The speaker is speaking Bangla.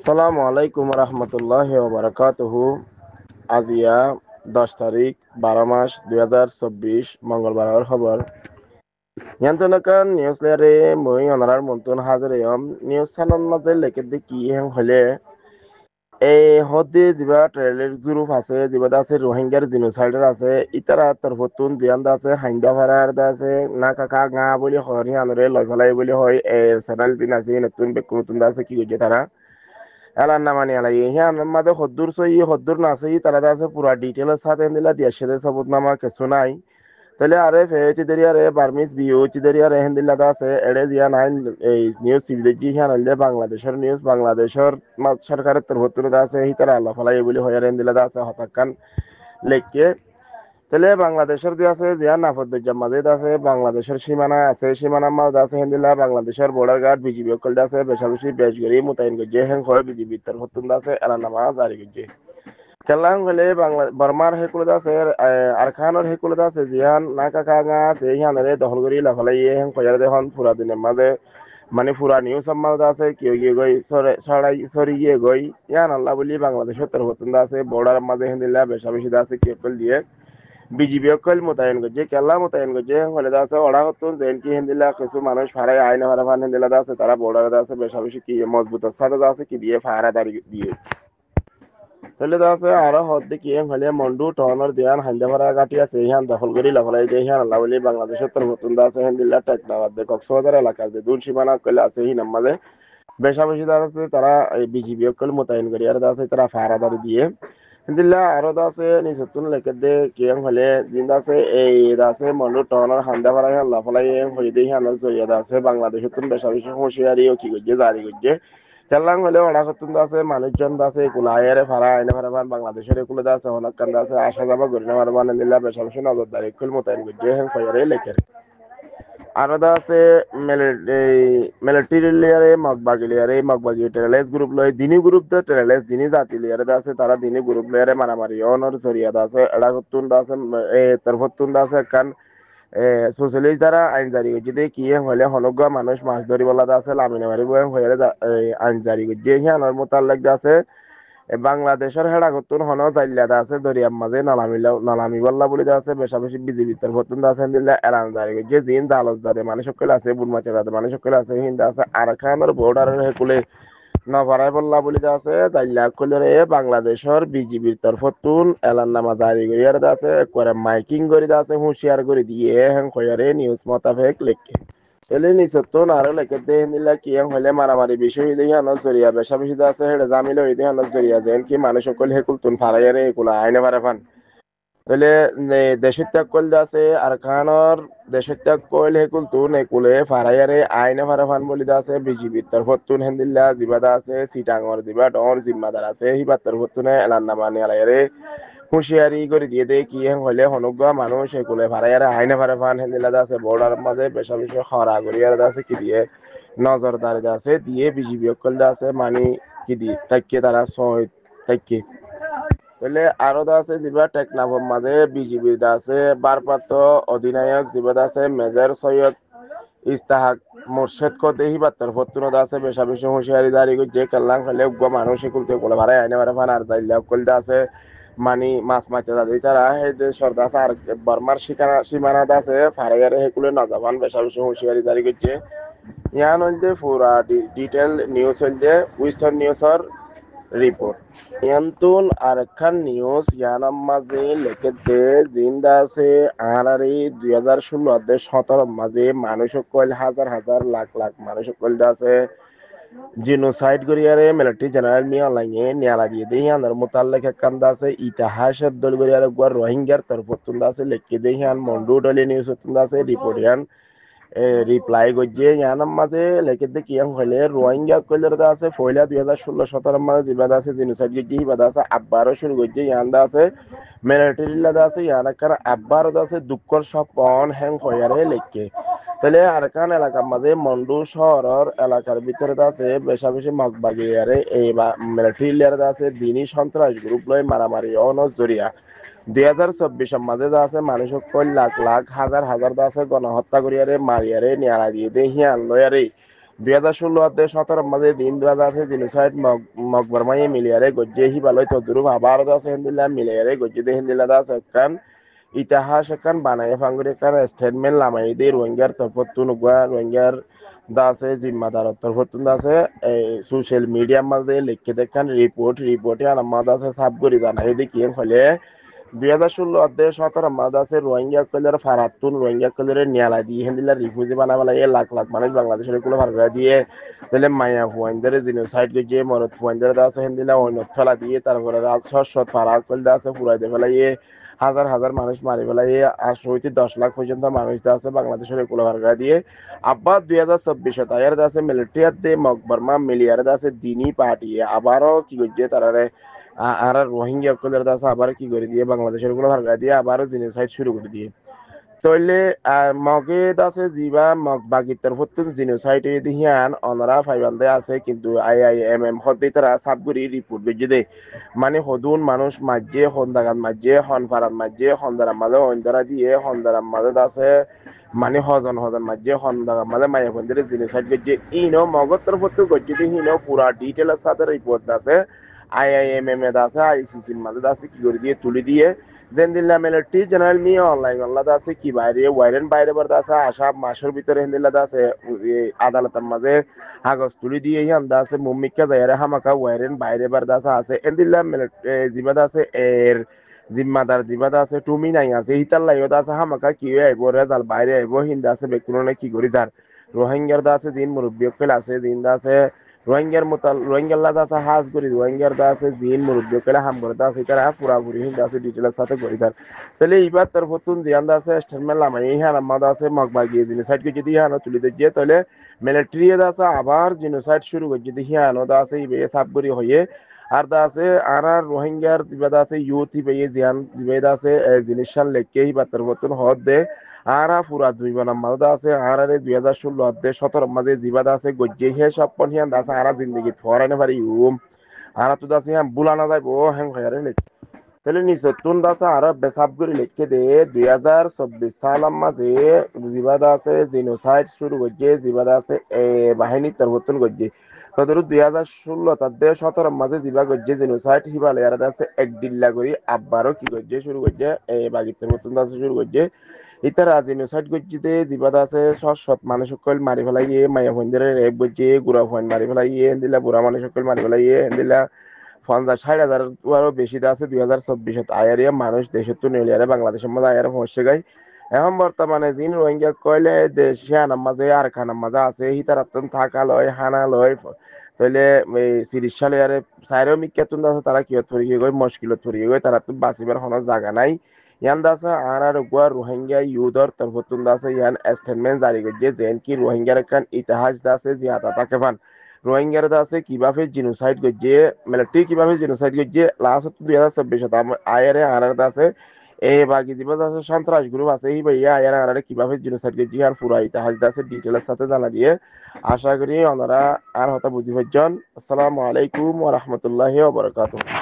আসসালামু আলাইকুম রহমতুল্লাহ বারাকাতুহু। আজিয়া 10 তারিখ 12 মাস 2024 মঙ্গলবার খবর। ইয়ান্তনকান নিউজ লেয়ারে মই অনারার মন্তন হাজারেয়ম নিউজ চ্যানেল মাঝে লেখে দি কি হলে এই হদ্দে যিবা ট্রেলের গ্রুপ আছে যিবা আছে রোহিঙ্গার জিনোসাইডার আছে ইতারা তরফতুন দিয়ান আছে হাইন্দা ভাড়ার আছে না কাকা গা বলি হরি আনরে লয় ফেলাই বলি হয় চ্যানেল দিন আছে নতুন বেক নতুন আছে কি হইছে তারা এলান নামানি আলাই হ্যাঁ আমাদের হদ্দুর সই হদ্দুর না সই তারা আছে পুরা ডিটেলস সাথে দিলা দিয়ে সাথে সবুত নামা কিছু নাই তাহলে আরে ফেচি দেরি আরে বার্মিস বিওচি দেরি আরে হেন্দিল্লা আছে এড়ে দিয়া নাই এই নিউজ সিভিলিটি হ্যাঁ আনলে বাংলাদেশের নিউজ বাংলাদেশের সরকারের তরফ আছে হি তারা আল্লাহ ফালাই বলি হয়ার হেন্দিল্লা আছে হতাকান লেখকে তাহলে বাংলাদেশের যে আছে জিয়া নাফদ্দুজ্জাম মাজিদ আছে বাংলাদেশের সীমানা আছে সীমানা মাঝ আছে হেন্দিল্লা বাংলাদেশের বর্ডার গার্ড বিজিবি অকল আছে বেশা বেশি বেশগরি মোতায়েন করছে হ্যাঁ হয় বিজিবি তার হতুন আছে এলানামা জারি করছে খেলাং হলে বাংলা বর্মার হেকুলত আছে আরখানোর হেকুলত আছে জিয়ান নাকা কাঙা আছে হিয়ানরে দখল করি লাফালাই হ্যাঁ কয়ার দেখুন পুরা দিনের মাঝে মানে পুরা নিউজ সম্মাদ আছে কেউ গিয়ে গই সরাই সরি গিয়ে গই ইয়ান আল্লাহ বলি বাংলাদেশের তরফ আছে বর্ডার মাঝে হেন্দিল্লা বেশা বেশি আছে কেপল দিয়ে বিজিবি অকল মোতায়েন করছে কেলা মোতায়েন করছে হলে আছে ওরা হতুন জেন কি হিন্দিলা কিছু মানুষ ফারাই আইনে ফারা ফান হিন্দিলা আছে তারা বর্ডারে আছে বেশা বেশি কি মজবুত সাথে আছে কি দিয়ে ফারা দাঁড়ি দিয়ে তাহলে আছে আরো হদ্দে কি হলে মন্ডু টনর দিয়ান হাইন্দা ফারা গাটি আছে ইহান দখল করি লাফলাই দিয়ে ইহান আল্লাহ বলি বাংলাদেশের তোর নতুন আছে হিন্দিলা টেকনাবাদ দে কক্সবাজার এলাকা দে দূর সীমানা কইলে আছে হি নামাজে বেশা বেশি আছে তারা বিজিবি অকল মোতায়েন করি আর আছে তারা ফারা দাঁড়ি দিয়ে দিল্লা আরো আছে নিজতুন লেখে দে কিয়াং হলে জিন্দা আছে এই আছে মন্ডু টনর হান্দা ফারা আল্লাহ ফলাই হয়ে দিয়ে হানার জরিয়া আছে বাংলাদেশের তুন বেশা বেশি হুঁশিয়ারি ও কি করছে জারি করছে খেললাম হলে ওরা কতুন আছে মানুষজন আছে এগুলো আয়ের ফারা আইনে ফারা বাংলাদেশের এগুলো আছে অনেক কান্দ আছে আসা যাবা গরিনা মারা মানে দিল্লা বেশা বেশি নজরদারি খুল মোতায়েন করছে হ্যাঁ খয়ারে লেখে আরো আছে মিলিটারি লেয়ারে মগবাগি টেরালেস গ্রুপ লয় দিনী গ্রুপ দে টেরালেস দিনী জাতি লেয়ারে আছে তারা দিনী গ্রুপ লেয়ারে মারামারি অনর জরিয়া আছে এডা কতুন আছে তরফতুন আছে কান সোশ্যালিস্ট দ্বারা আইন জারি করছে দে কি হলে হনজ্ঞ মানুষ মাছ ধরিবলা আছে লামিনে মারিব হয়ে আইন জারি করছে হিয়ানোর মোতাল্লাক আছে বাংলাদেশের হেডা কতুন হন জাইল্লাদা আছে দরিয়ার মাঝে নালামি বল্লা বলি আছে বেশা বেশি বিজিবি তার কতুন আছে দিল্লা এলান জারি করছে জিন জালস জাদে মানুষ সকল আছে বুনমাচা জাদে মানুষ সকল আছে হিন্দা আছে আরখানোর বর্ডারের হেকুলে নভারাই বল্লা বলি আছে জাইল্লা কইলে বাংলাদেশের বিজিবির তরফতুন এলান নামা জারি করি আর আছে করে মাইকিং করি আছে হুঁশিয়ার করে দিয়ে হ্যাঁ কয়ারে নিউজ মোতাবেক লেখে এলে নিচতন আরো লেখে দে নিলা কি হলে মারামারি বিষয় হইলে হানোর জরিয়া বেশা বেশি আছে হেডে জামিল হইলে হানোর জরিয়া যেন কি মানুষ সকল হেকুল তুন ফারাইয়ারে এগুলা আইনে পারে ফান তাহলে দেশের ত্যাগ করলে আছে আর খানোর দেশের ত্যাগ করলে হেকুল তুন একুলে ফারাইয়ারে আইনে ফারা ফান বলি আছে বিজিবির তরফত তুন হেন্দিল্লা দিবাদা আছে সিটাঙর দিবা ডর জিম্মাদার আছে হিবার তরফত তুনে এলান নামা নিয়ালাইয়ারে হুঁশিয়ারি করে দিয়ে দেয় কি হলে হনুজ্ঞ মানুষ এগুলো ভাড়াইয়ারে হাইনে ভাড়া ফান হেন্দিলা আছে বর্ডার মাঝে বেশা বেশি খরা করিয়ার আছে কি দিয়ে নজরদারি আছে দিয়ে বিজিবি অকল আছে মানি কি দিয়ে তাকে তারা সহ তাকে বলে আরো আছে যিবা টেকনাফর মাঝে বিজিবি আছে বারপাত অধিনায়ক যিবা আছে মেজর সৈয়দ ইস্তাহাক মোর্শেদ কতে হিবাত্তর ফতুনত আছে বেশা বেশি হুঁশিয়ারি জারি করছে কাল্লাং হলে মানুষ এগুলো কোলে ভাড়ায় আইনে ভাড়া ফান আর যাইলে অকল আছে মানি মাছ মাছ দাদি তারা সেই যে সর্দার আছে আর বর্মার সীমানা আছে ফারাইয়ারে সেগুলো নজাবান বেশা বেশি হুঁশিয়ারি জারি করছে ইয়ান হইতে পুরা ডিটেল নিউজ হইতে ওয়েস্টার্ন নিউজর রিপোর্ট ইয়ান্তুন আর একখান নিউজ ইয়ানার মাঝে লেখে দে জিন্দা আছে আর এই 2016 মাঝে মানুষ কইল হাজার হাজার লাখ লাখ মানুষ কইল আছে জিনোসাইড করিয়ারে মিলিটারি জেনারেল মিয়া লাগে নিয়ালা দিয়ে দেই আনার মোতাল্লেক কান্দা আছে ইতিহাসের দল করিয়ারে গুয়ার রোহিঙ্গার তরফতুন আছে লেখকে দেই আন মন্ডু ডলে নিউজ তুন আছে রিপোর্ট ইয়ান রিপ্লাই গজ্জে ইয়ানার মাঝে লেখে দে কিয়াং হইলে রোহিঙ্গা কইলের আছে ফয়লা 2016-17 মাঝে দিবাদ আছে জিনোসাইড গজ্জে হিবাদ আছে আব্বারও শুরু গজ্জে ইয়ান্দা আছে মিলিটারি লাদা আছে ইয়ানা কার আব্বারও আছে দুঃখর সব পন হ্যাং হইয়ারে লেখকে তাহলে আরকান এলাকার মাঝে মন্ডু শহরের এলাকার ভিতরে আছে বেশা বেশি মগবাগিয়ারে এই মিলিটারি লেয়ার আছে দিনী সন্ত্রাস গ্রুপ লয় মারামারি অনজরিয়া 2024 মাঝে আছে মানুষ কই লাখ লাখ হাজার হাজার আছে গণহত্যা করিয়ারে মারিয়ারে নিয়ারা দিয়ে দে হিয়ান লয়ারে 2016 অধ্যে 17 মাঝে দিন দাদা আছে জিনোসাইড মকবরমাই মিলিয়ারে গজ্জে হিবালয় তদুরুপ আবার আছে হিন্দিলা মিলিয়ারে গজ্জে দে হিন্দিলা দাস কান ইতিহাস কান বানায় ফাঙ্গুরে কান স্টেটমেন্ট লামাই দে রোহিঙ্গার তরফতুন উগা রোহিঙ্গার দাসে জিম্মাদার তরফতুন দাসে সোশ্যাল মিডিয়া মাঝে লিখে দেখান রিপোর্টে আনাম্মা দাসে সাব করি জানাই দেখিয়ে ফলে 2016 অধ্যায় 17 মাদ আছে রোহিঙ্গা কলের ফারাতুন রোহিঙ্গা কলের নিয়ালা দিয়ে হেন্দিলা রিফিউজি বানাবালা লাখ লাখ মানুষ বাংলাদেশের গুলো ভাড়া দিয়ে তাহলে মায়া হুয়াইন্দার জিনোসাইড গিয়ে মরদ হুয়াইন্দার আছে হেন্দিলা অন্য ফেলা দিয়ে তারপরে শত ফারা কলদা আছে ফুরাই দে ফেলাইয়ে হাজার হাজার মানুষ মারি ফেলাইয়ে 8 থেকে 10 লাখ পর্যন্ত মানুষ আছে বাংলাদেশের গুলো ভাড়া দিয়ে আবার 2024 তাইয়ার আছে মিলিটারিয়ার দে মকবরমা মিলিয়ার আছে দিনী পার্টি আবারও কি করছে তারা আর রোহিঙ্গা কলের দাস আবার কি করে দিয়ে বাংলাদেশের গুলো ভাড়া দিয়ে আবারও জিনোসাইড শুরু করে দিয়ে তইলে মগে দাসে জিবা মগ বাগিতার হত্যুন জিনোসাইড দিহিয়ান অনরা ফাইবান্দে আছে কিন্তু IIMM হদ্দে তারা সাবগুরি রিপোর্ট বেজে দে মানে হদুন মানুষ মাঝে হন্দাগান মাঝে হনফারান মাঝে হন্দারাম মাঝে হন্দারা দিয়ে হন্দারাম মাঝে দাসে মানে হজন হজন মাঝে হন্দাগান মাঝে মায়া হন্দারে জিনোসাইড বেজে ইনো মগত্তর হত্যু গজ্জে দিহিনো পুরা ডিটেলের সাথে রিপোর্ট আছে IIMM এ আছে ICC মাঝে আছে কি করে দিয়ে তুলে দিয়ে জেন্দিল্লা মিলিটারি জেনারেল নিয়ে অনলাইন আল্লাহ আছে কি বাইরে ওয়ারেন বাইরে বার আছে আশা মাসের ভিতরে হিন্দিল্লা আছে আদালতের মাঝে কাগজ তুলি দিয়ে হিয়ান আছে মুম্মিকা যাইরে হামাকা ওয়ারেন বাইরে বার আছে এন্দিল্লা জিবাদ আছে এর জিম্মাদার জিবাদ আছে টুমি নাই আছে হিতার লাইও আছে হামাকা কি আইব রেজাল বাইরে আইব হিন্দা আছে বেকুনে কি করি যার রোহিঙ্গার দা আছে জিন মুরব্বী আছে জিন্দা আছে রোহিঙ্গার লাদা আছে হাজ করি রোহিঙ্গার দা আছে জিন মুরব্বী কেলা হাম করে দা আছে তারা পুরাপুরি হিন্দা আছে ডিটেলের সাথে করি তার তাহলে এইবার তোর ফতুন দিয়ান দা আছে স্টেটমেন্ট লামাই হ্যাঁ আমাদ আছে মগবা গিয়ে জিনোসাইড কে যদি হ্যাঁ তুলি দিয়ে তাহলে মিলিটারি দা আছে আবার জিনোসাইড শুরু করে যদি হ্যাঁ দা আছে ইবে সাব করি হয়ে আর দা আছে আর রোহিঙ্গার দিবা দা আছে ইউথ ইবে জিয়ান দিবে দা আছে জিনিসাল লেখকে হিবা তোর ফতুন হদ দে আরা পুরা 2 নাম্বার আছে আর 2016 অধ্যে 17 মাঝে জিবাদ আছে গজ্জে হে সব পনিয়ান আছে আরা জিন্দগি থরানে পারি আর তো আছে বুলানা যাইবো হ্যাং হয়ারে লেখ তাহলে নিচতুন আছে আর বেসাব করে লিখে দে 2024 সালের মাঝে জিবাদ আছে জিনোসাইড শুরু গজ্জে জিবাদ আছে বাহিনী তরবতন গজ্জে তদরু 2016 তাদের 17 মাঝে জিবা গজ্জে জিনোসাইড হিমালয়ার আছে এক ডিল্লা করি আবারও কি গজ্জে শুরু গজ্জে বাগিতের মতন আছে শুরু গজ্জে ইতার জিনোসাইড গজ্জিতে জিবাদ আছে সৎ মানুষ সকল মারি ফেলাইয়ে মায়া ফন্দরে রেপ গজ্জে গুড়া ফোন মারি ফেলাইয়ে দিলা বুড়া মানুষ সকল মারি ফেলাইয়ে দিলা 50-60 হাজার আরো বেশি আছে 2024 আয়ারিয়া মানুষ দেশের তো নেলিয়ারে বাংলাদেশের মধ্যে আয়ার পৌঁছে গাই এখন বর্তমানে জিন রোহিঙ্গা কইলে দেশে আনার মাঝে আর খানার মাঝে আছে হিতার আত্মন থাকা লয় হানা লয় তাইলে এই 30 সালে আরে সাইরো মিক্কাতুন আছে তারা কি থরি গই মুশকিলত থরি গই তারা তো বাঁচিবার কোনো জায়গা নাই ইয়ান দাসা আর গুয়া রোহিঙ্গা ইউদর তরফতুন দাসে ইয়ান স্টেটমেন্ট জারি করছে যেন কি রোহিঙ্গার কান ইতিহাস দাসে জিয়াতা তাকে পান রোহিঙ্গার দাসে কিভাবে জিনোসাইড করছে মিলিটারি কিভাবে জিনোসাইড করছে লাস্ট 2024 আয়ারে আর দাসে এই বাকি জীবন আছে সন্ত্রাস গ্রুপ আছে এই ভাইয়া আয়ারে আর কিভাবে জিনোসাইড করছে আর পুরা ইতিহাস দাসে ডিটেইলস সাথে জানা দিয়ে আশা করি ওনারা আর হতা বুঝি পাইছেন। আসসালামু আলাইকুম ওয়া রাহমাতুল্লাহি ওয়া বারাকাতুহু।